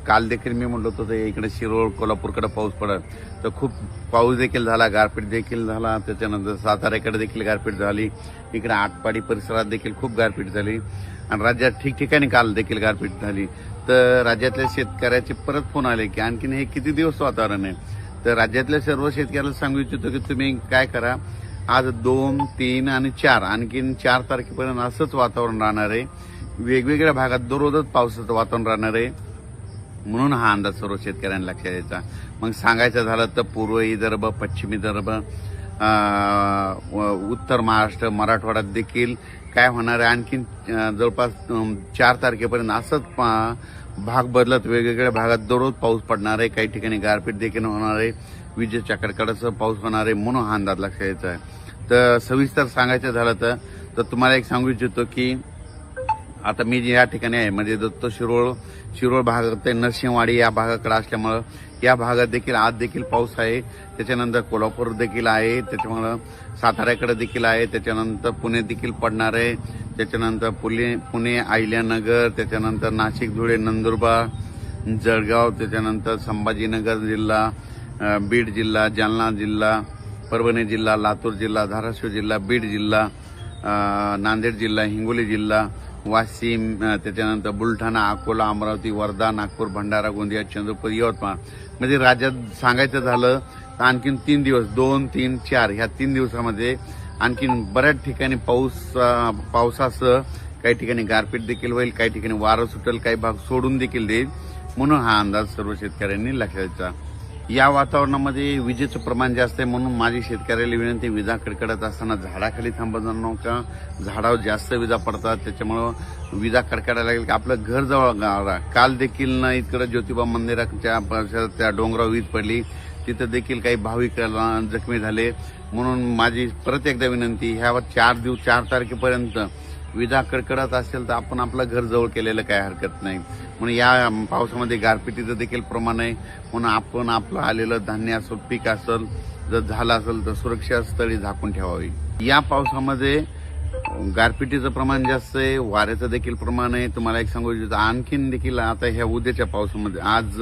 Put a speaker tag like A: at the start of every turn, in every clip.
A: काल देखील मी म्हणलो होतो इकडे शिरोळ कोल्हापूरकडे पाऊस पडत, तर खूप पाऊस देखील झाला, गारपीट देखील झाला. त्याच्यानंतर साताऱ्याकडे देखील गारपीट झाली, इकडे आटपाडी परिसरात देखील खूप गारपीट झाली आणि राज्यात ठिकठिकाणी काल देखील गारपीट झाली. तर राज्यातल्या शेतकऱ्याचे परत फोन आले की आणखीन हे किती दिवस वातावरण आहे. तर राज्यातल्या सर्व शेतकऱ्याला सांगू इच्छितो की तुम्ही काय करा, आज 2, 3 आणि 4 आणखीन 4 तारखेपर्यंत असंच वातावरण राहणार आहे. वेगवेगळ्या भागात दररोजच पावसाचं वातावरण राहणार आहे. म्हणून हा अंदाज सर्व शेतकऱ्यांना लक्षात यायचा. मग सांगायचं झालं तर पूर्व विदर्भ, पश्चिम विदर्भ, उत्तर महाराष्ट्र, मराठवाड्यात देखील काय होणार आहे, आणखीन जवळपास 4 तारखेपर्यंत असंच भाग बदलत वेगवेगळ्या भागात दररोज पाऊस पडणार आहे. काही ठिकाणी गारपीट देखील होणार आहे, विजेच्या कडकडासह पाऊस होणार आहे. म्हणून हा अंदाज लक्षात यायचा आहे. तर सविस्तर सांगायचं झालं तर तुम्हाला एक सांगू इच्छितो की आता मी जे या ठिकाणी आहे म्हणजे दत्त शिरोळ भाग ते नरसिंहवाडी या भागाकडे असल्यामुळं या भागात देखील आज देखील पाऊस आहे. त्याच्यानंतर कोल्हापूर देखील आहे, त्याच्यामुळं साताऱ्याकडे देखील आहे, त्याच्यानंतर पुणे देखील पडणार आहे, त्याच्यानंतर पुणे अहिल्यानगर, त्याच्यानंतर नाशिक, धुळे, नंदुरबार, जळगाव, त्याच्यानंतर संभाजीनगर जिल्हा, बीड जिल्हा, जालना जिल्हा, परभणी जिल्हा, लातूर जिल्हा, धाराशिव जिल्हा, बीड जिल्हा, नांदेड जिल्हा, हिंगोली जिल्हा, वाशिम, त्याच्यानंतर बुलढाणा, अकोला, अमरावती, वर्धा, नागपूर, भंडारा, गोंदिया, चंद्रपूर, यवतमाळ. म्हणजे राज्यात सांगायचं झालं तर आणखीन 3 दिवस 2, 3, 4 ह्या 3 दिवसामध्ये आणखीन बऱ्याच ठिकाणी पावसासह काही ठिकाणी गारपीट देखील होईल, काही ठिकाणी वारं सुटेल, काही भाग सोडून देखील देईल. म्हणून हा अंदाज सर्व शेतकऱ्यांनी लक्षात घ्यायचा. या वातावरणामध्ये विजेचं प्रमाण जास्त आहे, म्हणून माझी शेतकऱ्याला विनंती, विजा कडकडत असताना झाडाखाली थांबत जाऊ नका. झाडावर जास्त विजा पडतात, त्याच्यामुळं विजा कडकडायला लागेल की आपलं घर जवळ गावा. काल देखील ना इकडे ज्योतिबा मंदिराच्या परिसरात त्या डोंगरावर वीज पडली, तिथं देखील काही भाविक जखमी झाले. म्हणून माझी परत एकदा विनंती, ह्या 4 तारखेपर्यंत विजा कडकडत असेल तर आपण आपलं घर जवळ केलेलं काय हरकत नाही. म्हणून या पावसामध्ये गारपिटीचं देखील प्रमाण आहे. म्हणून आपण आपलं आलेलं धान्य असेल, पीक असेल, जर झालं असेल तर सुरक्षा स्थळी झाकून ठेवावी. या पावसामध्ये गारपिटीचं प्रमाण जास्त आहे, वाऱ्याचं देखील प्रमाण आहे. तुम्हाला एक सांगू इच्छितो, आणखीन देखील आता ह्या उद्याच्या पावसामध्ये आज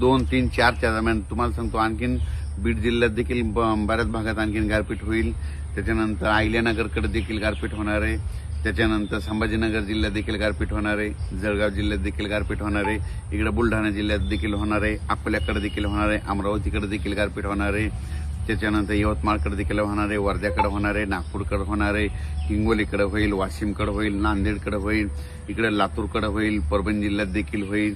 A: 2, 3, 4च्या दरम्यान तुम्हाला सांगतो आणखीन बीड जिल्ह्यात देखील बऱ्याच भागात आणखीन गारपीट होईल. त्याच्यानंतर अहिल्यानगरकडे देखील गारपीट होणार आहे, त्याच्यानंतर संभाजीनगर जिल्ह्यात देखील गारपीट होणार आहे, जळगाव जिल्ह्यात देखील गारपीट होणार आहे, इकडे बुलढाणा जिल्ह्यात देखील होणार आहे, अकोल्याकडे देखील होणार आहे, अमरावतीकडे देखील गारपीट होणार आहे, त्याच्यानंतर यवतमाळकडे देखील होणार आहे, वर्ध्याकडे होणार आहे, नागपूरकडे होणार आहे, हिंगोलीकडे होईल, वाशिमकडे होईल, नांदेडकडे होईल, इकडे लातूरकडे होईल, परभणी जिल्ह्यात देखील होईल,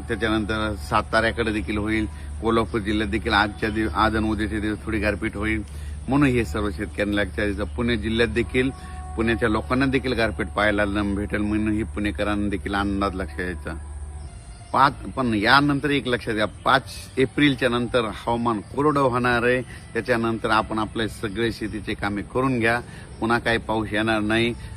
A: त्याच्यानंतर साताऱ्याकडे देखील होईल, कोल्हापूर जिल्ह्यात देखील आज आणि उद्याच्या दिवस थोडी गारपीट होईल. म्हणून हे सर्व शेतकऱ्यांना लक्षात द्यायचं. पुणे जिल्ह्यात देखील पुण्याच्या लोकांना देखील गारपीट पाहायला भेटेल, म्हणून ही पुणेकरांना देखील अंदाज लक्षात द्यायचा. पण यानंतर एक लक्षात घ्या, 5 एप्रिलच्या नंतर हवामान कोरडं होणार आहे. त्याच्यानंतर आपण आपले सगळे शेतीचे कामे करून घ्या, पुन्हा काही पाऊस येणार नाही.